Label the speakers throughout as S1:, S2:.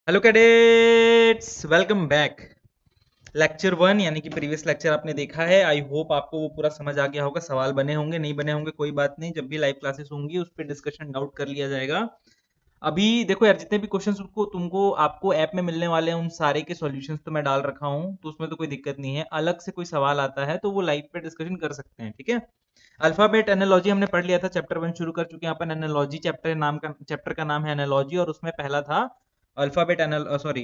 S1: Hello cadets, welcome back. Lecture 1 यानी कि previous lecture आपने देखा है। आई होप आपको वो पूरा समझ आ गया होगा। सवाल बने होंगे, नहीं बने होंगे कोई बात नहीं, जब भी लाइव क्लासेस होंगी उस पर डिस्कशन डाउट कर लिया जाएगा। अभी देखो यार, जितने भी क्वेश्चंस तुमको आपको ऐप में मिलने वाले हैं उन सारे के सॉल्यूशंस तो मैं डाल रखा हूँ, तो उसमें तो कोई दिक्कत नहीं है। अलग से कोई सवाल आता है तो वो लाइव पे डिस्कशन कर सकते हैं, ठीक है। अल्फाबेट एनालॉजी हमने पढ़ लिया था, चैप्टर 1 शुरू कर चुके हैं अपन। एनालॉजी चैप्टर का नाम है एनालॉजी, और उसमें पहला था alphabet anal sorry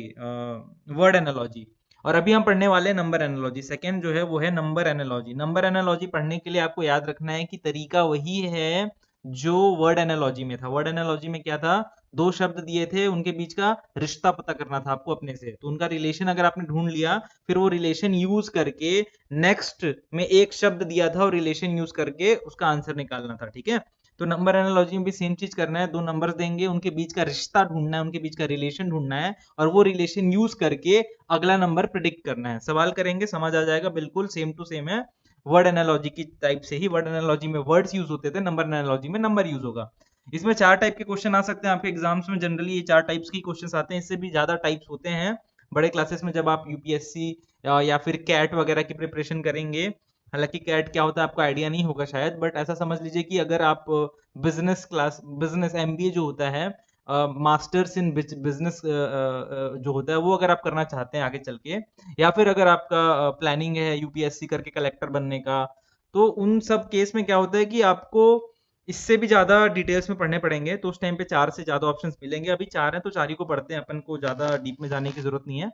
S1: word analogy. और अभी हम पढ़ने वाले हैं नंबर एनालॉजी। सेकंड जो है वो है नंबर एनालॉजी। नंबर एनालॉजी पढ़ने के लिए आपको याद रखना है कि तरीका वही है जो वर्ड एनालॉजी में था। वर्ड एनालॉजी में क्या था, दो शब्द दिए थे, उनके बीच का रिश्ता पता करना था आपको अपने से, तो उनका रिलेशन अगर आपने ढूंढ लिया, फिर वो रिलेशन यूज करके नेक्स्ट में एक शब्द दिया था और रिलेशन यूज करके उसका आंसर निकालना था, ठीक है। तो नंबर एनालॉजी में भी सेम चीज करना है। दो नंबर्स देंगे, उनके बीच का रिश्ता ढूंढना है, उनके बीच का रिलेशन ढूंढना है, और वो रिलेशन यूज करके अगला नंबर प्रिडिक्ट करना है। सवाल करेंगे, समझ आ जाएगा, बिल्कुल सेम टू सेम है। वर्ड एनालॉजी की टाइप से ही, वर्ड एनालॉजी में वर्ड्स यूज होते थे, नंबर एनालॉजी में नंबर यूज होगा। इसमें चार टाइप के क्वेश्चन आ सकते हैं आपके एग्जाम्स में। जनरली ये चार टाइप्स के क्वेश्चन आते हैं, इससे भी ज्यादा टाइप्स होते हैं बड़े क्लासेस में जब आप यूपीएससी या फिर कैट वगैरह की प्रिपरेशन करेंगे। हालांकि कैट क्या होता है आपको आइडिया नहीं होगा शायद, बट ऐसा समझ लीजिए कि अगर आप बिजनेस एमबीए जो होता है, मास्टर्स इन बिजनेस जो होता है, वो अगर आप करना चाहते हैं आगे चल के, या फिर अगर आपका प्लानिंग है यूपीएससी करके कलेक्टर बनने का, तो उन सब केस में क्या होता है कि आपको इससे भी ज्यादा डिटेल्स में पढ़ने पड़ेंगे। तो उस टाइम पे चार से ज्यादा ऑप्शंस मिलेंगे। अभी चार हैं तो चार ही को पढ़ते हैं, अपन को ज्यादा डीप में जाने की जरूरत नहीं है।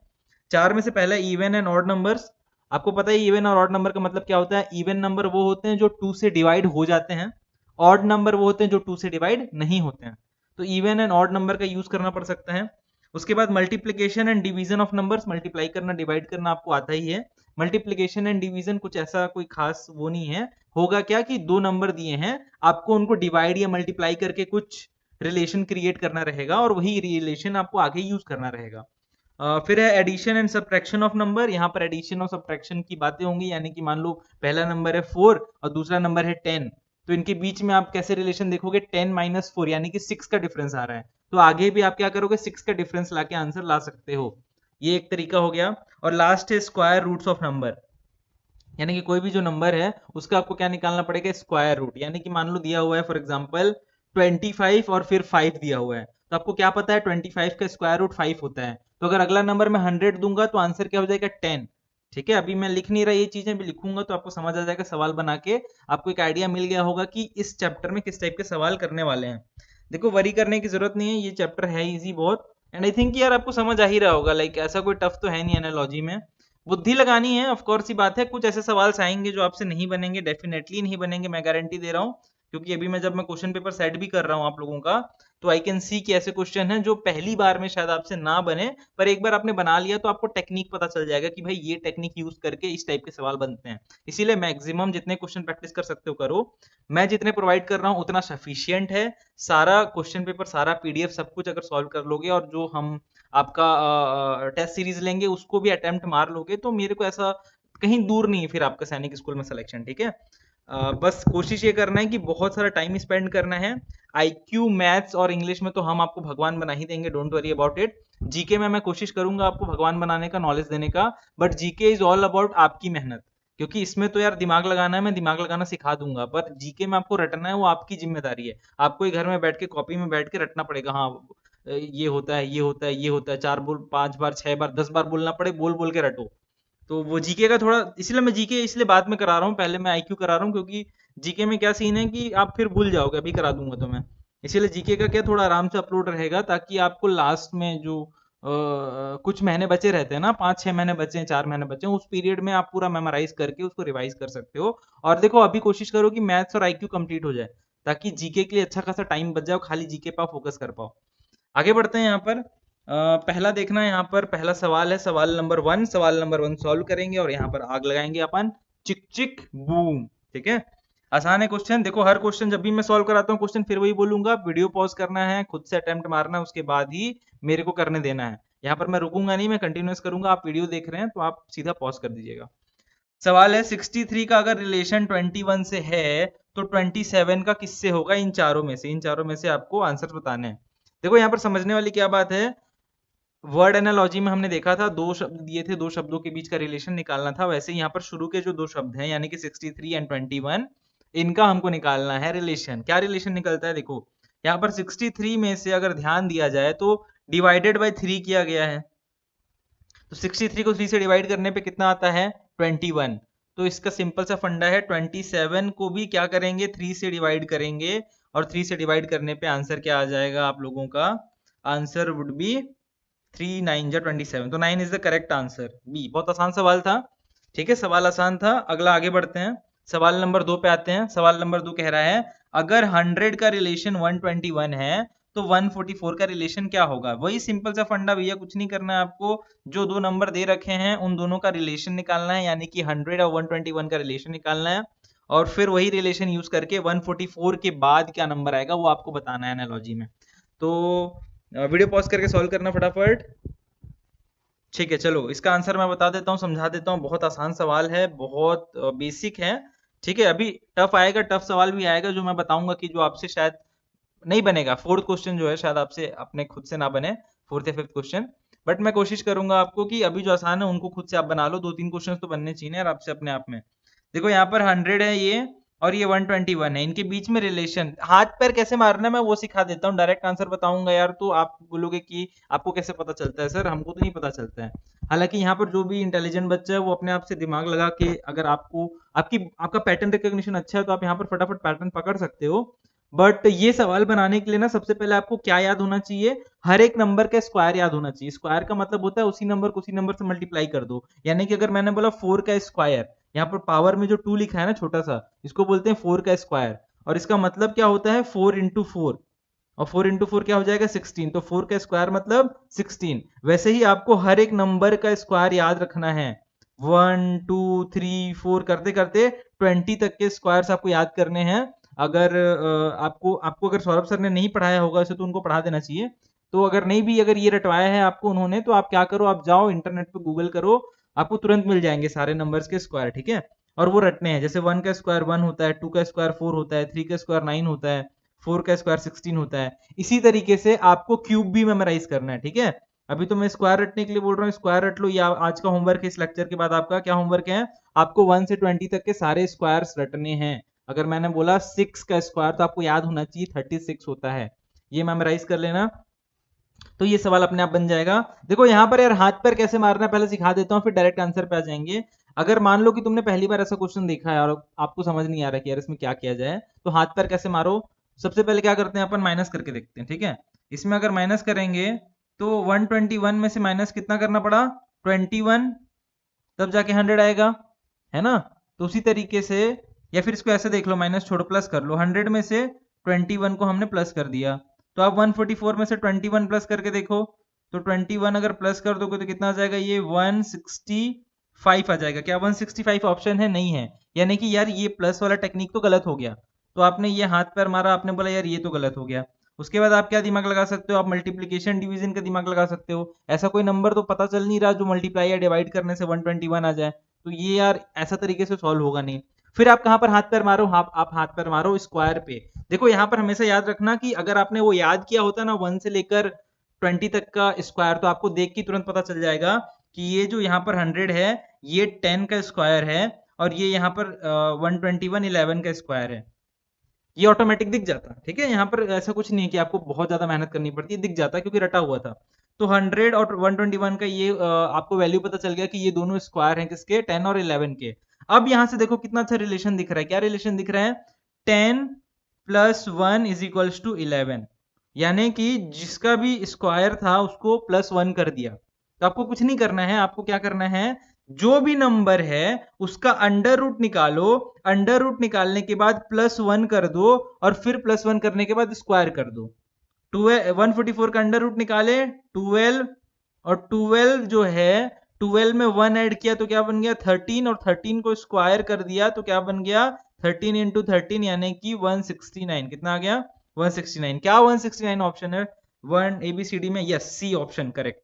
S1: चार में से पहला इवन एंड ऑड नंबर्स। आपको पता है इवन और ऑड नंबर का मतलब क्या होता है। इवन नंबर वो होते हैं जो टू से डिवाइड हो जाते हैं, ऑड नंबर वो होते हैं जो टू से डिवाइड नहीं होते हैं। तो इवन एंड ऑड नंबर का यूज करना पड़ सकता है। उसके बाद multiplication and division of numbers. Multiply करना, डिवाइड करना आपको आता ही है। मल्टीप्लीकेशन एंड डिवीजन कुछ ऐसा कोई खास वो नहीं है। होगा क्या कि दो नंबर दिए हैं, आपको उनको डिवाइड या मल्टीप्लाई करके कुछ रिलेशन क्रिएट करना रहेगा, और वही रिलेशन आपको आगे यूज करना रहेगा। फिर है addition and subtraction of number. यहाँ पर एडिशन और सब्ट्रैक्शन की बातें होंगी, यानी कि मान लो पहला नंबर है 4 और दूसरा नंबर है 10, तो इनके बीच में आप कैसे रिलेशन देखोगे, 10 - 4 यानी कि 6 का डिफरेंस आ रहा है, तो आगे भी आप क्या करोगे, 6 का डिफरेंस लाके आंसर ला सकते हो। ये एक तरीका हो गया। और लास्ट है स्क्वायर रूट्स ऑफ नंबर, यानी कि कोई भी जो नंबर है उसका आपको क्या निकालना पड़ेगा, स्क्वायर रूट। यानी कि मान लो दिया हुआ है फॉर एग्जांपल 25 और फिर 5 दिया हुआ है, तो आपको क्या पता है 25 का स्क्वायर रूट 5 होता है, तो अगर अगला नंबर मैं 100 दूंगा तो आंसर क्या हो जाएगा, 10। ठीक है, अभी मैं लिख नहीं रहा, ये चीजें भी लिखूंगा तो आपको समझ आ जाएगा, सवाल बना के आपको एक आइडिया मिल गया होगा कि इस चैप्टर में किस टाइप के सवाल करने वाले हैं। देखो वरी करने की जरूरत नहीं है, ये चैप्टर है इजी बहुत। एंड आई थिंक यार आपको समझ आ ही रहा होगा, लाइक ऐसा कोई टफ तो है नहीं एनालॉजी में। बुद्धि लगानी है, ऑफ कोर्स ही बात है। कुछ ऐसे सवाल आएंगे जो आपसे नहीं बनेंगे, डेफिनेटली नहीं बनेंगे, मैं गारंटी दे रहा हूँ। क्योंकि अभी मैं जब मैं क्वेश्चन पेपर सेट भी कर रहा हूँ आप लोगों का, तो आई कैन सी कि ऐसे क्वेश्चन हैं जो पहली बार में शायद आपसे ना बने, पर एक बार आपने बना लिया तो आपको टेक्निक पता चल जाएगा कि भाई ये टेक्निक यूज करके इस टाइप के सवाल बनते हैं। इसीलिए मैक्सिमम जितने क्वेश्चन प्रैक्टिस कर सकते हो करो। मैं जितने प्रोवाइड कर रहा हूँ उतना सफिशियंट है। सारा क्वेश्चन पेपर, सारा पीडीएफ, सब कुछ अगर सॉल्व कर लोगे, और जो हम आपका टेस्ट सीरीज लेंगे उसको भी अटेम्प्ट मार लोगे, तो मेरे को ऐसा कहीं दूर नहीं है फिर आपका सैनिक स्कूल में सिलेक्शन, ठीक है। बस कोशिश ये करना है कि बहुत सारा टाइम स्पेंड करना है। आईक्यू, मैथ्स और इंग्लिश में तो हम आपको भगवान बना ही देंगे, don't worry about it. GK में मैं कोशिश करूंगा आपको भगवान बनाने का, नॉलेज देने का, but GK is all about आपकी मेहनत। क्योंकि इसमें तो यार दिमाग लगाना है, मैं दिमाग लगाना सिखा दूंगा, पर जीके में आपको रटना है, वो आपकी जिम्मेदारी है। आपको ही घर में बैठ के कॉपी में बैठ के रटना पड़ेगा। हाँ, ये होता है, ये होता है, ये होता है, 4 बोल, 5 बार, 6 बार, 10 बार बोलना पड़े, बोल बोल के रटो। तो वो जीके का थोड़ा, इसलिए मैं जीके इसलिए बाद में करा रहा हूँ, पहले मैं आईक्यू करा रहा हूँ, क्योंकि जीके में क्या सीन है कि आप फिर भूल जाओगे, अभी करा दूंगा तो मैं। इसीलिए जीके का क्या थोड़ा आराम से अपलोड रहेगा, ताकि आपको लास्ट में जो कुछ महीने बचे रहते हैं ना, 5-6 महीने बचे हैं, 4 महीने बचे हैं, उस पीरियड में आप पूरा मेमोराइज करके उसको रिवाइज कर सकते हो। और देखो अभी कोशिश करो कि मैथ्स और आईक्यू कंप्लीट हो जाए, ताकि जीके के लिए अच्छा खासा टाइम बच जाए, खाली जीके पर फोकस कर पाओ। आगे बढ़ते हैं। यहाँ पर पहला देखना है, यहाँ पर पहला सवाल है, सवाल नंबर 1 सॉल्व करेंगे और यहाँ पर आग लगाएंगे अपन, चिक चिक बूम। ठीक है, आसान है क्वेश्चन। देखो हर क्वेश्चन जब भी मैं सॉल्व कराता हूँ क्वेश्चन, फिर वही बोलूंगा, वीडियो पॉज करना है, खुद से अटेम्प्ट मारना है, उसके बाद ही मेरे को करने देना है। यहाँ पर मैं रुकूंगा नहीं, मैं कंटिन्यूस करूंगा। आप वीडियो देख रहे हैं तो आप सीधा पॉज कर दीजिएगा। सवाल है 63 का अगर रिलेशन 21 से है, तो 27 का किससे होगा, इन चारों में से। इन चारों में से आपको आंसर बताने हैं। देखो यहाँ पर समझने वाली क्या बात है, वर्ड एनालॉजी में हमने देखा था दो शब्द दिए थे, दो शब्दों के बीच का रिलेशन निकालना था। वैसे यहाँ पर शुरू के जो दो शब्द हैं यानी कि 63 एंड 21, इनका हमको निकालना है रिलेशन। क्या रिलेशन निकलता है? देखो यहाँ पर 63 में से अगर ध्यान दिया जाए तो डिवाइडेड बाय 3 किया गया है, तो 63 को 3 से डिवाइड करने पे कितना आता है? 21। तो इसका सिंपल सा फंडा है, 27 को भी क्या करेंगे? 3 से डिवाइड करेंगे, और 3 से डिवाइड करने पे आंसर क्या आ जाएगा आप लोगों का? आंसर वुड बी 3 9 जा 27, तो 9 is the correct answer B. बहुत आसान सवाल था, ठीक है, सवाल आसान था। अगला आगे बढ़ते हैं, सवाल नंबर 2 पे आते हैं। सवाल नंबर 2 कह रहा है अगर 100 का रिलेशन 121 है तो 144 का रिलेशन क्या होगा? वही सिंपल सा फंडा भैया, कुछ नहीं करना है आपको। जो दो नंबर दे रखे हैं उन दोनों का रिलेशन निकालना है, यानी कि 100 और 121 का रिलेशन निकालना है, और फिर वही रिलेशन यूज करके 144 के बाद क्या नंबर आएगा वो आपको बताना है एनालॉजी में। तो वीडियो पॉज करके सॉल्व करना फटाफट। ठीक है, चलो इसका आंसर मैं बता देता हूँ, समझा देता हूँ। बहुत आसान सवाल है, बहुत बेसिक है, ठीक है। अभी टफ आएगा, टफ सवाल भी आएगा जो मैं बताऊंगा कि जो आपसे शायद नहीं बनेगा। फोर्थ क्वेश्चन जो है शायद आपसे अपने खुद से ना बने, फोर्थ या फिफ्थ क्वेश्चन, बट मैं कोशिश करूंगा आपको कि अभी जो आसान है उनको खुद से आप बना लो। 2-3 क्वेश्चन तो बनने चाहिए यार आपसे अपने आप में। देखो यहाँ पर 100 है ये, और ये 121 है, इनके बीच में रिलेशन हाथ पैर कैसे मारना है मैं वो सिखा देता हूँ। डायरेक्ट आंसर बताऊंगा यार तो आप बोलोगे कि आपको कैसे पता चलता है? सर हमको तो नहीं पता चलता है। हालांकि यहाँ पर जो भी इंटेलिजेंट बच्चा है वो अपने आप से दिमाग लगा के, अगर आपको आपका पैटर्न रिकॉग्निशन अच्छा है तो आप यहाँ पर फटाफट पैटर्न पकड़ सकते हो। बट ये सवाल बनाने के लिए ना सबसे पहले आपको क्या याद होना चाहिए? हर एक नंबर का स्क्वायर याद होना चाहिए। स्क्वायर का मतलब होता है उसी नंबर को उसी नंबर से मल्टीप्लाई कर दो। यानी कि अगर मैंने बोला 4 का स्क्वायर, यहाँ पर पावर में जो 2 लिखा है ना छोटा सा, इसको बोलते हैं 4 का स्क्वायर, और इसका मतलब क्या होता है? 4 इंटू 4, और 4 इंटू 4 क्या हो जाएगा? 16। तो 4 का स्क्वायर मतलब 16। वैसे ही आपको हर एक नंबर का स्क्वायर याद रखना है। 1 2 3 4 करते करते 20 तक के स्क्वायर्स आपको याद करने हैं। अगर आपको आपको अगर सौरभ सर ने नहीं पढ़ाया होगा उसे तो उनको पढ़ा देना चाहिए। तो अगर नहीं भी अगर ये रटवाया है आपको उन्होंने, तो आप क्या करो, आप जाओ इंटरनेट पे गूगल करो, आपको तुरंत मिल जाएंगे सारे नंबर्स के स्क्वायर, ठीक है। और वो रटने हैं, जैसे 1 का स्क्वायर 1 होता है, 2 का स्क्वायर 4 होता है, 3 का स्क्वायर 9 होता है, 4 का स्क्वायर 16 होता है। इसी तरीके से आपको क्यूब भी मेमोराइज करना है, ठीक है। अभी तो मैं स्क्वायर रटने के लिए बोल रहा हूँ, स्क्वायर रट लो। या आज का होमवर्क है, इस लेक्चर के बाद आपका क्या होमवर्क है? आपको 1 से 20 तक के सारे स्क्वायर्स रटने हैं। अगर मैंने बोला 6 का स्क्वायर तो आपको याद होना चाहिए 36 होता है। ये मेमोराइज कर लेना, तो ये सवाल अपने आप बन जाएगा। देखो यहाँ पर यार हाथ पैर कैसे मारना है पहले सिखा देता हूँ, फिर डायरेक्ट आंसर पे आ जाएंगे। अगर मान लो कि तुमने पहली बार ऐसा क्वेश्चन देखा है और आपको समझ नहीं आ रहा कि यार इसमें क्या किया जाए, तो हाथ पैर कैसे मारो? सबसे पहले क्या करते हैं अपन? माइनस करके देखते हैं, ठीक है। इसमें अगर माइनस करेंगे तो 121 में से माइनस कितना करना पड़ा? 21, तब जाके 100 आएगा, है ना। तो उसी तरीके से, या फिर इसको ऐसे देख लो, माइनस छोड़ो प्लस कर लो, 100 में से 21 को हमने प्लस कर दिया, तो आप 144 में से 21 प्लस करके देखो, तो 21 अगर प्लस कर दोगे तो कितना आ जाएगा? ये 165 आ जाएगा। क्या 165 ऑप्शन है? नहीं है। यानी कि यार ये प्लस वाला टेक्निक तो गलत हो गया। तो आपने ये हाथ पैर मारा, आपने बोला यार ये तो गलत हो गया। उसके बाद आप क्या दिमाग लगा सकते हो? आप मल्टीप्लीकेशन डिवीजन का दिमाग लगा सकते हो। ऐसा कोई नंबर तो पता चल नहीं रहा जो मल्टीप्लाई या डिवाइड करने से 121 आ जाए, तो ये यार ऐसा तरीके से सॉल्व होगा नहीं। फिर आप कहाँ पर हाथ पैर मारो? आप हाथ पैर मारो स्क्वायर पे। देखो यहाँ पर हमेशा याद रखना कि अगर आपने वो याद किया होता ना 1 से लेकर 20 तक का स्क्वायर, तो आपको देख के तुरंत पता चल जाएगा कि ये जो यहाँ पर 100 है ये 10 का स्क्वायर है, और ये यहाँ पर 121 11 का स्क्वायर है। ये ऑटोमेटिक दिख जाता, ठीक है। यहाँ पर ऐसा कुछ नहीं है कि आपको बहुत ज्यादा मेहनत करनी पड़ती है, दिख जाता है क्योंकि रटा हुआ था। तो 100 और 121 का ये आपको वैल्यू पता चल गया कि ये दोनों स्क्वायर हैं किसके? 10 और 11 के। अब यहाँ से देखो कितना अच्छा रिलेशन दिख रहा है। क्या रिलेशन दिख रहा है? 10 प्लस 1 इज इक्वल्स टू 11, यानी कि जिसका भी स्क्वायर था उसको प्लस 1 कर दिया। तो आपको कुछ नहीं करना है, आपको क्या करना है? जो भी नंबर है उसका अंडर रूट निकालो, अंडर रूट निकालने के बाद प्लस 1 कर दो, और फिर प्लस 1 करने के बाद स्क्वायर कर दो। 144 का अंडर रूट निकाले 12, और 12 जो है 12 में 1 ऐड किया तो क्या बन गया? 13, और 13 को स्क्वायर कर दिया तो क्या बन गया? 13 इंटू 13 यानी कि 169। कितना आ गया? 169। क्या 169 ऑप्शन है? 1 ABCD में? Yes, C option correct.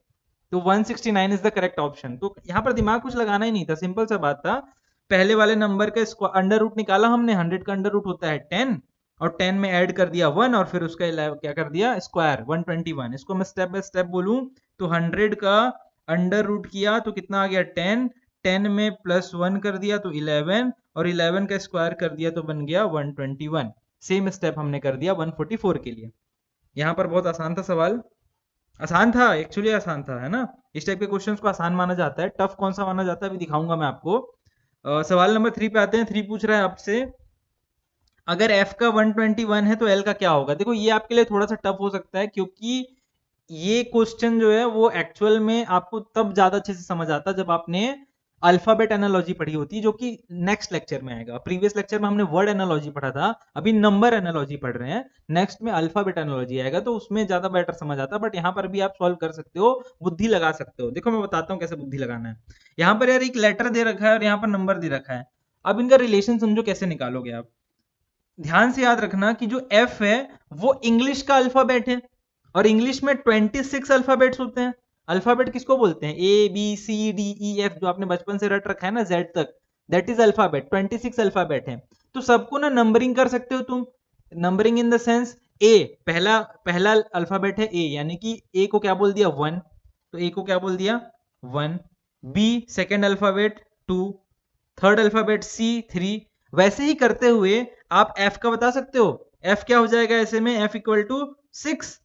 S1: तो 169 इज द करेक्ट ऑप्शन। तो यहाँ पर दिमाग कुछ लगाना ही नहीं था, सिंपल सा बात था। पहले वाले नंबर का अंडर रूट निकाला हमने, 100 का अंडर रूट होता है 10, और 10 में ऐड कर दिया 1, और फिर उसका क्या कर दिया? स्क्वायर 121। इसको मैं स्टेप बाय स्टेप बोलूं तो 100 का अंडर रूट किया तो कितना आ गया 10, 10 में +1 कर दिया तो 11, और 11 का स्क्वायर कर दिया तो बन गया 121। सेम स्टेप हमने कर दिया 144 के लिए। यहाँ पर बहुत आसान था सवाल, आसान था एक्चुअली, आसान था, है ना। इस टाइप के क्वेश्चंस को आसान माना जाता है, टफ कौन सा माना जाता है अभी दिखाऊंगा मैं आपको। सवाल नंबर 3 पे आते हैं। 3 पूछ रहा है आपसे, अगर f का 121 है तो l का क्या होगा। देखो ये आपके लिए थोड़ा सा टफ हो सकता है, क्योंकि ये क्वेश्चन जो है वो एक्चुअल में आपको तब ज्यादा अच्छे से समझ आता जब आपने अल्फाबेट एनालॉजी पढ़ी होती, जो कि नेक्स्ट लेक्चर में आएगा। प्रीवियस लेक्चर में हमने वर्ड एनालॉजी पढ़ा था, अभी नंबर एनालॉजी पढ़ रहे हैं, नेक्स्ट में अल्फाबेट एनालॉजी आएगा, तो उसमें ज्यादा बेटर समझ आता। बट यहाँ पर भी आप सॉल्व कर सकते हो, बुद्धि लगा सकते हो। देखो मैं बताता हूँ कैसे बुद्धि लगाना है। यहाँ पर यार एक लेटर दे रखा है और यहाँ पर नंबर दे रखा है, अब इनका रिलेशन समझो कैसे निकालोगे आप। ध्यान से याद रखना कि जो एफ है वो इंग्लिश का अल्फाबेट है, और इंग्लिश में 26 अल्फाबेट्स होते हैं। अल्फाबेट किसको बोलते हैं, A B C D E F, जो आपने बचपन से रट रखा है ना जेड तक, दैट इज अल्फाबेट। 26 अल्फाबेट है, तो सबको ना नंबरिंग कर सकते हो तुम। नंबरिंग इन द सेंस, ए पहला पहला अल्फाबेट है ए, यानी कि ए को क्या बोल दिया 1, तो ए को क्या बोल दिया 1। B second alphabet 2, third alphabet C 3। वैसे ही करते हुए आप एफ का बता सकते हो। एफ क्या हो जाएगा ऐसे में, एफ इक्वल टू 6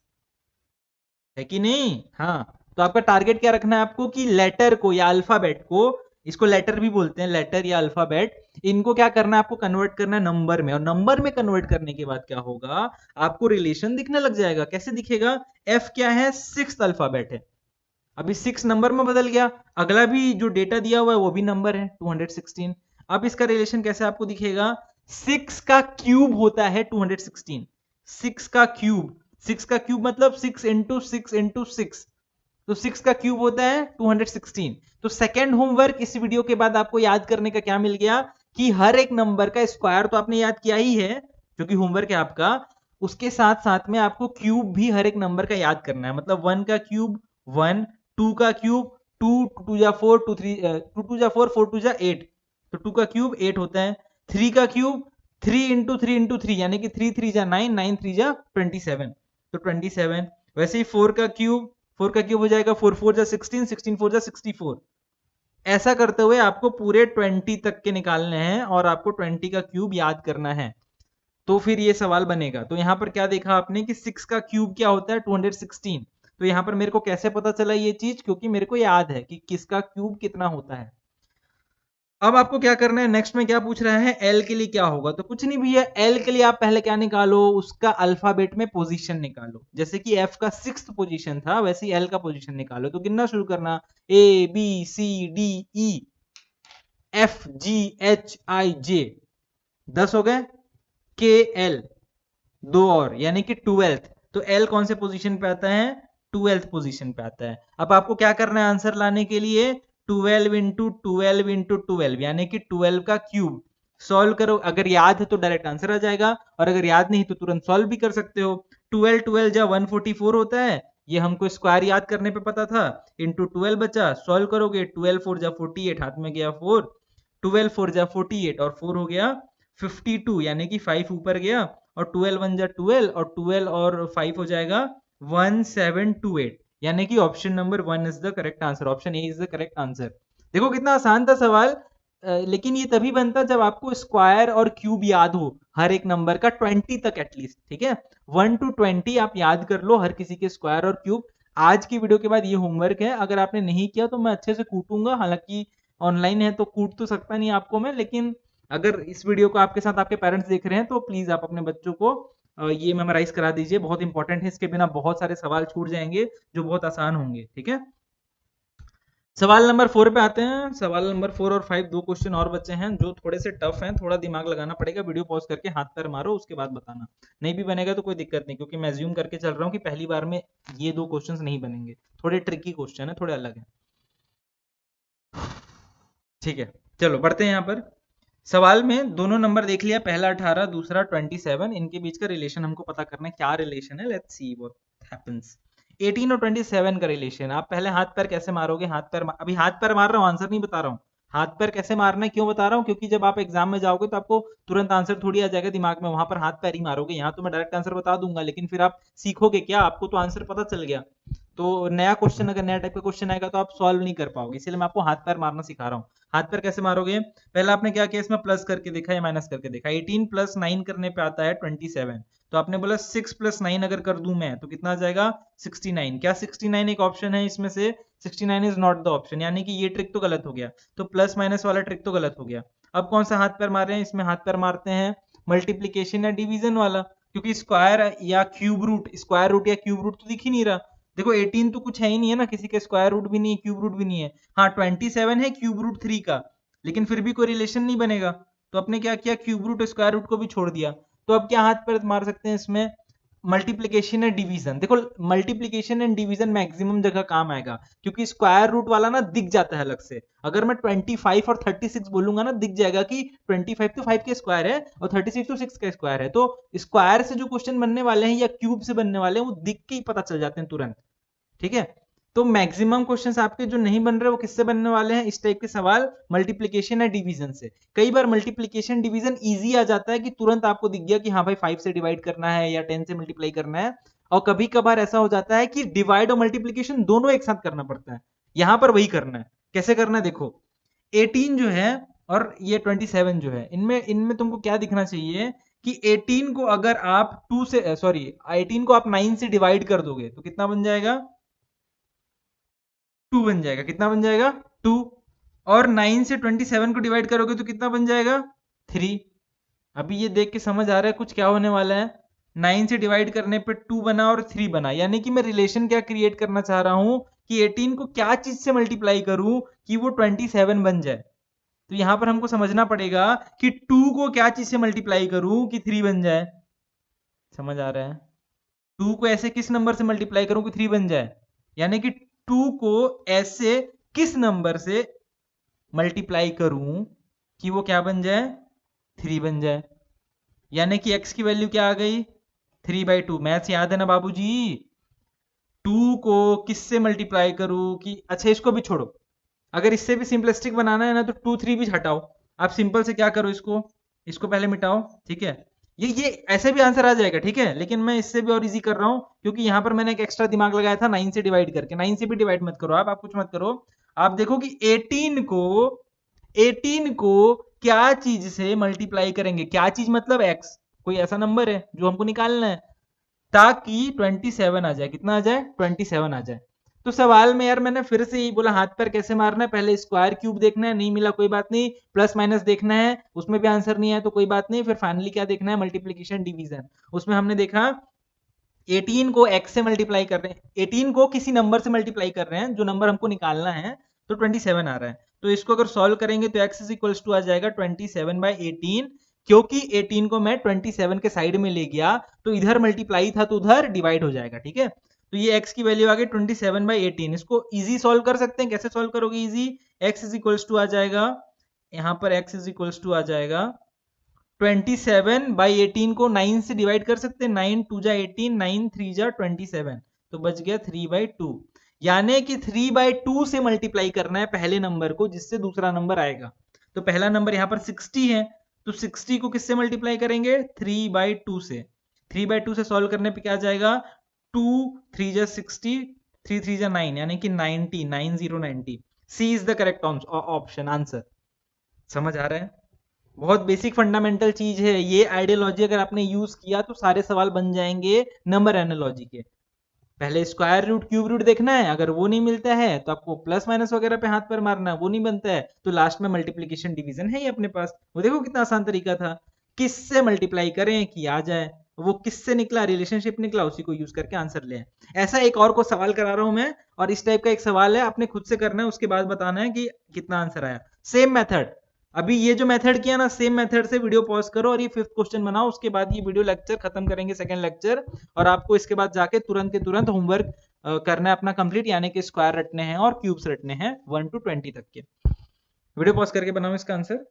S1: है कि नहीं। हाँ, तो आपका टारगेट क्या रखना है आपको, कि लेटर को या अल्फाबेट को, इसको लेटर भी बोलते हैं, लेटर या अल्फाबेट, इनको क्या करना है आपको, कन्वर्ट करना है नंबर में। और नंबर में कन्वर्ट करने के बाद क्या होगा, आपको रिलेशन दिखने लग जाएगा। कैसे दिखेगा, एफ क्या है 6th अल्फाबेट है, अभी 6 नंबर में बदल गया, अगला भी जो डेटा दिया हुआ है वो भी नंबर है 216। अब इसका रिलेशन कैसे आपको दिखेगा, 6 का क्यूब होता है 216, 6 का क्यूब, 6 का क्यूब मतलब 6 इंटू 6 इंटू 6, तो 6 का क्यूब होता है 216। तो सेकेंड होमवर्क इस वीडियो के बाद आपको याद करने का क्या मिल गया, कि हर एक नंबर का स्क्वायर तो आपने याद किया ही है, जो कि होमवर्क है आपका, उसके साथ साथ में आपको क्यूब भी हर एक नंबर का याद करना है। मतलब 1 का क्यूब 1, 2 का क्यूब 2, 2 जा 4, 2 3 2 2 जा 4, 4 2 जा 8, तो 2 का क्यूब 8 होता है। 3 का क्यूब 3 इंटू 3 इंटू 3, यानी कि 3 3 जा 9, 9 3 जा 27, तो 27। वैसे ही 4 का क्यूब, 4 का क्यूब हो जाएगा 4 4 जा 16, 16 4 जा 64। ऐसा करते हुए आपको पूरे 20 तक के निकालने हैं, और आपको 20 का क्यूब याद करना है, तो फिर ये सवाल बनेगा। तो यहाँ पर क्या देखा आपने कि 6 का क्यूब क्या होता है 216। तो यहाँ पर मेरे को कैसे पता चला ये चीज, क्योंकि मेरे को याद है कि किसका क्यूब कितना होता है। अब आपको क्या करना है, नेक्स्ट में क्या पूछ रहा है, एल के लिए क्या होगा। तो कुछ नहीं भैया, एल के लिए आप पहले क्या निकालो, उसका अल्फाबेट में पोजीशन निकालो। जैसे कि एफ का 6th पोजीशन था, वैसे ही एल का पोजीशन निकालो। तो गिनना शुरू करना, A B C D E F G H I J, 10 हो गए। के एल 2 और, यानी कि 12th। तो एल कौन से पोजीशन पे आता है, 12th पोजीशन पे आता है। अब आपको क्या करना है आंसर लाने के लिए, 12 इंटू 12 इंटू 12, यानी कि 12 का क्यूब। सॉल्व करो, अगर याद है तो डायरेक्ट आंसर आ जाएगा, और अगर याद नहीं तो तुरंत सॉल्व भी कर सकते हो। 12 12 जा 144 होता है, ये हमको स्क्वायर याद करने पे पता था, इंटू 12 बचा, सॉल्व करोगे 12 4 जा 48, हाथ में गया 4, 12 4 जा 48 और 4 हो गया 52, यानी कि 5 ऊपर गया, और 12 1 जा 12, और 12 और 5 हो जाएगा 1728, यानी कि option number 1 is the correct answer, option A is the correct answer. देखो कितना आसान था सवाल, लेकिन ये तभी बनता जब आपको स्क्वायर और क्यूब याद हो हर एक नंबर का 20 तक एटलीस्ट, ठीक है। 1 to 20 आप याद कर लो हर किसी के स्क्वायर और क्यूब। आज की वीडियो के बाद ये होमवर्क है, अगर आपने नहीं किया तो मैं अच्छे से कूटूंगा, हालांकि ऑनलाइन है तो कूट तो सकता नहीं आपको मैं, लेकिन अगर इस वीडियो को आपके साथ आपके पेरेंट्स देख रहे हैं तो प्लीज आप अपने बच्चों को ये मेमोराइज करा दीजिए, बहुत इंपॉर्टेंट है, इसके बिना बहुत सारे सवाल छूट जाएंगे जो बहुत आसान होंगे, ठीक है। सवाल नंबर 4 पे आते हैं। सवाल नंबर 4 और 5 दो क्वेश्चन और बचे हैं जो थोड़े से टफ हैं, थोड़ा दिमाग लगाना पड़ेगा। वीडियो पॉज करके हाथ पैर मारो, उसके बाद बताना। नहीं भी बनेगा तो कोई दिक्कत नहीं, क्योंकि मैं ज्यूम करके चल रहा हूँ कि पहली बार में ये दो क्वेश्चंस नहीं बनेंगे, थोड़े ट्रिकी क्वेश्चन है, थोड़े अलग है, ठीक है। चलो बढ़ते हैं यहाँ पर। सवाल में दोनों नंबर देख लिया, पहला 18 दूसरा 27, इनके बीच का रिलेशन हमको पता करना है, क्या रिलेशन है, लेट्स सी व्हाट हैपेंस। 18 और 27 का रिलेशन, आप पहले हाथ पैर कैसे मारोगे, हाथ पैर अभी हाथ पैर मार रहा हूँ, आंसर नहीं बता रहा हूँ। हाथ पैर कैसे मारना है क्यों बता रहा हूँ, क्योंकि जब आप एग्जाम में जाओगे तो आपको तुरंत आंसर थोड़ी आ जाएगा दिमाग में, वहां पर हाथ पैर ही मारोगे। यहाँ तो मैं डायरेक्ट आंसर बता दूंगा, लेकिन फिर आप सीखोगे क्या, आपको तो आंसर पता चल गया। तो नया क्वेश्चन, अगर नया टाइप का क्वेश्चन आएगा तो आप सॉल्व नहीं कर पाओगे, इसलिए मैं आपको हाथ पैर मारना सिखा रहा हूँ। हाथ पैर कैसे मारोगे? पहले आपने क्या किया, इसमें प्लस करके देखा या माइनस करके देखा। 18 प्लस 9 करने पे आता है 27। तो आपने बोला 6 प्लस 9 अगर कर दूं मैं तो कितना आ जाएगा? 69। क्या 69 एक ऑप्शन है इसमें से? 69 इज नॉट द ऑप्शन, यानी कि ये ट्रिक तो गलत हो गया। तो प्लस माइनस वाला ट्रिक तो गलत हो गया। अब कौन सा हाथ पैर मार रहे हैं? इसमें हाथ पैर मारते हैं मल्टीप्लीकेशन या डिवीजन वाला, क्योंकि स्क्वायर या क्यूब रूट, स्क्वायर रूट या क्यूब रूट तो दिख ही नहीं रहा। देखो 18 तो कुछ है ही नहीं है ना, किसी का स्क्वायर रूट भी नहीं है, क्यूब रूट भी नहीं है। हाँ 27 है क्यूब रूट 3 का, लेकिन फिर भी कोई रिलेशन नहीं बनेगा। तो अपने क्या किया, क्यूब रूट स्क्वायर रूट को भी छोड़ दिया। तो अब क्या हाथ पर मार सकते हैं इसमें? मल्टीप्लीकेशन या डिवीजन। देखो मल्टीप्लीकेशन एंड डिवीजन मैक्सिमम जगह काम आएगा, क्योंकि स्क्वायर रूट वाला ना दिख जाता है अलग से। अगर मैं 25 और 36 बोलूंगा ना, दिख जाएगा कि 25 तो 5 के स्क्वायर है और 36 तो 6 का स्क्वायर है। तो स्क्वायर से जो क्वेश्चन बनने वाले हैं या क्यूब से बनने वाले हैं वो दिख के ही पता चल जाते हैं तुरंत। ठीक है, तो मैक्सिमम क्वेश्चंस आपके जो नहीं बन रहे वो किससे बनने वाले हैं? इस टाइप के सवाल मल्टीप्लीकेशन या डिवीजन से। कई बार मल्टीप्लीकेशन डिवीजन इजी आ जाता है कि तुरंत आपको दिख गया कि हाँ भाई 5 से डिवाइड करना है या 10 से मल्टीप्लाई करना है। और कभी कभार ऐसा हो जाता है कि डिवाइड और मल्टीप्लीकेशन दोनों एक साथ करना पड़ता है। यहां पर वही करना है। कैसे करना है देखो, 18 जो है और ये 27 जो है, इनमें इनमें तुमको क्या दिखना चाहिए कि 18 को अगर आप 2 से सॉरी 18 को आप 9 से डिवाइड कर दोगे तो कितना बन जाएगा? 2 बन जाएगा। कितना बन जाएगा? 2। और 9 से 27 को डिवाइड करोगे तो कितना बन जाएगा? 3। अभी ये देख के समझ आ रहा है कुछ क्या होने वाला है? 9 से डिवाइड करने पे 2 बना और 3 बना, यानी कि मैं रिलेशन क्या क्रिएट करना चाह रहा हूं कि 18 को क्या चीज से मल्टीप्लाई करूं कि वो 27 बन जाए। तो यहां पर हमको समझना पड़ेगा कि 2 को क्या चीज से मल्टीप्लाई करूं कि 3 बन जाए। समझ आ रहा है? 2 को ऐसे किस नंबर से मल्टीप्लाई करूं कि 3 बन जाए, यानी कि 2 को ऐसे किस नंबर से मल्टीप्लाई करूं कि वो क्या बन जाए? 3 बन जाए। यानी कि x की वैल्यू क्या आ गई? 3/2। मैथ्स याद है ना बाबूजी? 2 को किससे मल्टीप्लाई करूं कि, अच्छा इसको भी छोड़ो, अगर इससे भी सिंपलिस्टिक बनाना है ना तो 2 3 भी हटाओ। आप सिंपल से क्या करो, इसको इसको पहले मिटाओ। ठीक है, ये ऐसे भी आंसर आ जाएगा। ठीक है, लेकिन मैं इससे भी और इजी कर रहा हूं, क्योंकि यहां पर मैंने एक एक्स्ट्रा दिमाग लगाया था 9 से डिवाइड करके। 9 से भी डिवाइड मत करो, आप कुछ मत करो। आप देखो कि 18 को क्या चीज से मल्टीप्लाई करेंगे? क्या चीज मतलब x, कोई ऐसा नंबर है जो हमको निकालना है ताकि 27 आ जाए। कितना आ जाए? 27 आ जाए। तो सवाल में यार मैंने फिर से यही बोला, हाथ पर कैसे मारना है? पहले स्क्वायर क्यूब देखना है, नहीं मिला कोई बात नहीं, प्लस माइनस देखना है, उसमें भी आंसर नहीं आया तो कोई बात नहीं, फिर फाइनली क्या देखना है? Multiplication division. उसमें हमने देखा 18 को x से मल्टीप्लाई कर रहे हैं, 18 को किसी नंबर से मल्टीप्लाई कर रहे हैं, जो नंबर हमको निकालना है, तो 27 आ रहा है। तो इसको अगर सॉल्व करेंगे तो x इज इक्वल्स टू आ जाएगा 27/18। क्योंकि 18 को मैं 27 के साइड में ले गया तो इधर मल्टीप्लाई था तो उधर डिवाइड हो जाएगा। ठीक है, तो ये x की वैल्यू आ गई 27/18। इसको इजी सॉल्व कर सकते हैं। कैसे सॉल्व करोगे easy? x is equals to आ जाएगा, यहाँ पर x इज इक्वल्स टू आ जाएगा 27/18 को 9 से डिवाइड कर सकते हैं। 9 2 जा 18, 9 3 जा 27, तो बच गया 3/2। यानी कि 3/2 से मल्टीप्लाई करना है पहले नंबर को, जिससे दूसरा नंबर आएगा। तो पहला नंबर यहाँ पर 60 है, तो 60 को किससे मल्टीप्लाई करेंगे? 3/2 से। 3/2 से सॉल्व करने पे क्या आ जाएगा? 2 3 जा 60, 3 3 जा 9, यानी कि 90, 9090। C is the correct option, answer. समझ आ रहा है? बहुत बेसिक फंडामेंटल चीज है ये। आइडियोलॉजी अगर आपने यूज किया तो सारे सवाल बन जाएंगे नंबर एनालॉजी के। पहले स्क्वायर रूट क्यूब रूट देखना है, अगर वो नहीं मिलता है तो आपको प्लस माइनस वगैरह पे हाथ पर मारना है, वो नहीं बनता है तो लास्ट में मल्टीप्लीकेशन डिवीजन है ही अपने पास। वो देखो कितना आसान तरीका था, किससे मल्टीप्लाई करें कि आ जाए, वो किससे निकला, रिलेशनशिप निकला, उसी को यूज करके आंसर ले। ऐसा एक और को सवाल करा रहा हूं मैं, और इस टाइप का एक सवाल है, आपने खुद से करना है, उसके बाद बताना है कि कितना आंसर आया। सेम मेथड, अभी ये जो मेथड किया ना, सेम मेथड से वीडियो पॉज करो और ये 5th क्वेश्चन बनाओ, उसके बाद ये वीडियो लेक्चर खत्म करेंगे, सेकंड लेक्चर। और आपको इसके बाद जाके तुरंत के तुरंत होमवर्क करना है अपना कंप्लीट, यानी कि स्क्वायर रटने हैं और क्यूब्स रटने हैं 1 to 20 तक के। वीडियो पॉज करके बनाओ इसका आंसर।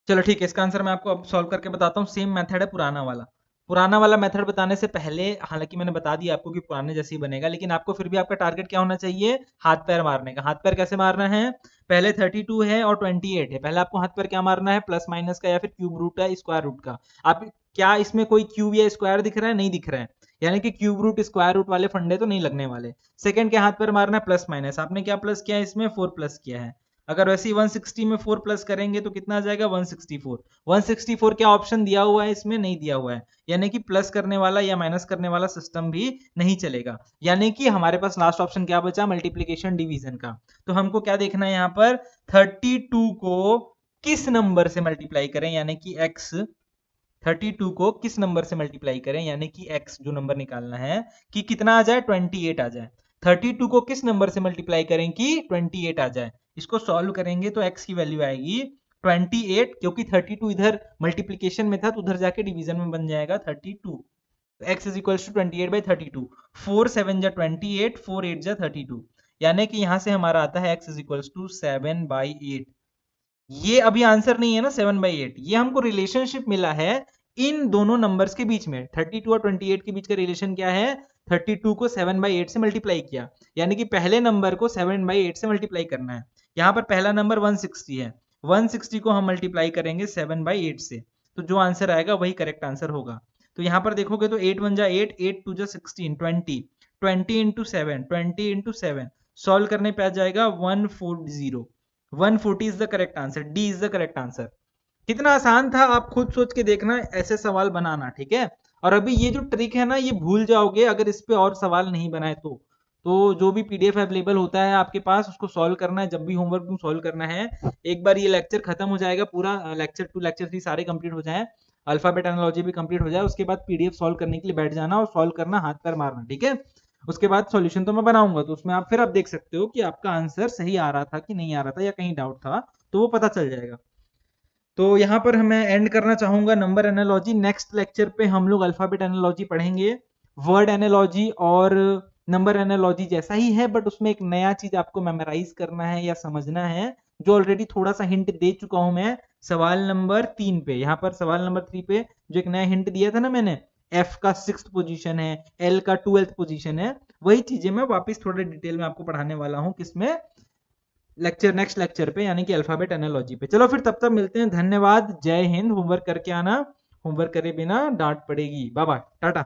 S1: चलो ठीक है, इसका आंसर मैं आपको अब सॉल्व करके बताता हूँ। सेम मेथड है पुराना वाला। पुराना वाला मेथड बताने से पहले, हालांकि मैंने बता दिया आपको कि पुराने जैसे ही बनेगा, लेकिन आपको फिर भी आपका टारगेट क्या होना चाहिए? हाथ पैर मारने का। हाथ पैर कैसे मारना है? पहले 32 है और 28 है, पहले आपको हाथ पैर क्या मारना है? प्लस माइनस का या फिर क्यूब रूट का, स्क्वायर रूट का। आप क्या इसमें कोई क्यूब या स्क्वायर दिख रहा है? नहीं दिख रहा है, यानी कि क्यूब रूट स्क्वायर रूट वाले फंडे तो नहीं लगने वाले। सेकंड के हाथ पर मारना है प्लस माइनस, आपने क्या प्लस किया है इसमें? 4 प्लस किया है। अगर वैसे ही 160 में 4 प्लस करेंगे तो कितना आ जाएगा? 164। 164 क्या ऑप्शन दिया हुआ है इसमें? नहीं दिया हुआ है, यानी कि प्लस करने वाला या माइनस करने वाला सिस्टम भी नहीं चलेगा। यानी कि हमारे पास लास्ट ऑप्शन क्या बचा? मल्टीप्लीकेशन डिवीजन का। तो हमको क्या देखना है यहाँ पर? 32 को किस नंबर से मल्टीप्लाई करें, यानी कि x। 32 को किस नंबर से मल्टीप्लाई करें, यानी कि x जो नंबर निकालना है कि कितना आ जाए? 28 आ जाए। 32 को किस नंबर से मल्टीप्लाई करें कि 28 आ जाए? इसको सॉल्व करेंगे तो x की वैल्यू आएगी 28, क्योंकि 32 इधर मल्टीप्लीकेशन में था तो उधर जाके डिवीजन में बन जाएगा 32। x is equal to 28/32। 4 7 जा 28, 4 8 जा 32, यानी कि यहां से हमारा आता है x इज इक्वल टू 7/8। ये अभी आंसर नहीं है ना 7/8, ये हमको रिलेशनशिप मिला है इन दोनों नंबर्स के बीच में। 32 और 28 के बीच का रिलेशन क्या है? 32 को 7/8 से मल्टीप्लाई किया, यानी कि पहले नंबर को 7/8 से मल्टीप्लाई करना है। यहाँ पर पहला नंबर 160 है, 160 को हम मल्टीप्लाई करेंगे 7/8 से, तो जो आंसर आएगा वही करेक्ट आंसर होगा। तो यहाँ पर देखोगे तो 8 1 जा 8, 8 2 जा 16, 20, 20 इंटू 7, 20 इंटू 7, सॉल्व करने पे आ जाएगा 140। 140 is the correct answer, D is the correct answer. कितना आसान था, आप खुद सोच के देखना ऐसे सवाल बनाना, ठीक है। और अभी ये जो ट्रिक है ना, ये भूल जाओगे अगर इस पे और सवाल नहीं बनाए तो जो भी पीडीएफ अवेलेबल होता है आपके पास उसको सॉल्व करना है, जब भी होमवर्क में सॉल्व करना है। एक बार ये लेक्चर खत्म हो जाएगा, पूरा लेक्चर 2 लेक्चर 3 सारे कंप्लीट हो जाए, अल्फाबेट एनालॉजी भी कंप्लीट हो जाए, उसके बाद पीडीएफ सॉल्व करने के लिए बैठ जाना और सॉल्व करना, हाथ पैर मारना, ठीक है। उसके बाद सॉल्यूशन तो मैं बनाऊंगा, तो उसमें आप फिर आप देख सकते हो कि आपका आंसर सही आ रहा था कि नहीं आ रहा था, या कहीं डाउट था, तो वो पता चल जाएगा। तो यहाँ पर मैं एंड करना चाहूंगा नंबर एनालॉजी। नेक्स्ट लेक्चर पे हम लोग अल्फाबेट एनालॉजी पढ़ेंगे। वर्ड एनालॉजी और नंबर एनालॉजी जैसा ही है, बट उसमें एक नया चीज आपको मेमोराइज करना है या समझना है, जो ऑलरेडी थोड़ा सा हिंट दे चुका हूं मैं सवाल नंबर 3 पे। यहाँ पर सवाल नंबर 3 पे जो एक नया हिंट दिया था ना मैंने, एफ का 6th पोजीशन है, एल का 12th पोजीशन है, वही चीजें मैं वापस थोड़े डिटेल में आपको पढ़ाने वाला हूँ, किसमें? नेक्स्ट लेक्चर पे, यानी कि अल्फाबेट एनालॉजी पे। चलो फिर तब तक मिलते हैं, धन्यवाद, जय हिंद। होमवर्क करके आना, होमवर्क करे बिना डांट पड़ेगी। Bye bye, Tata.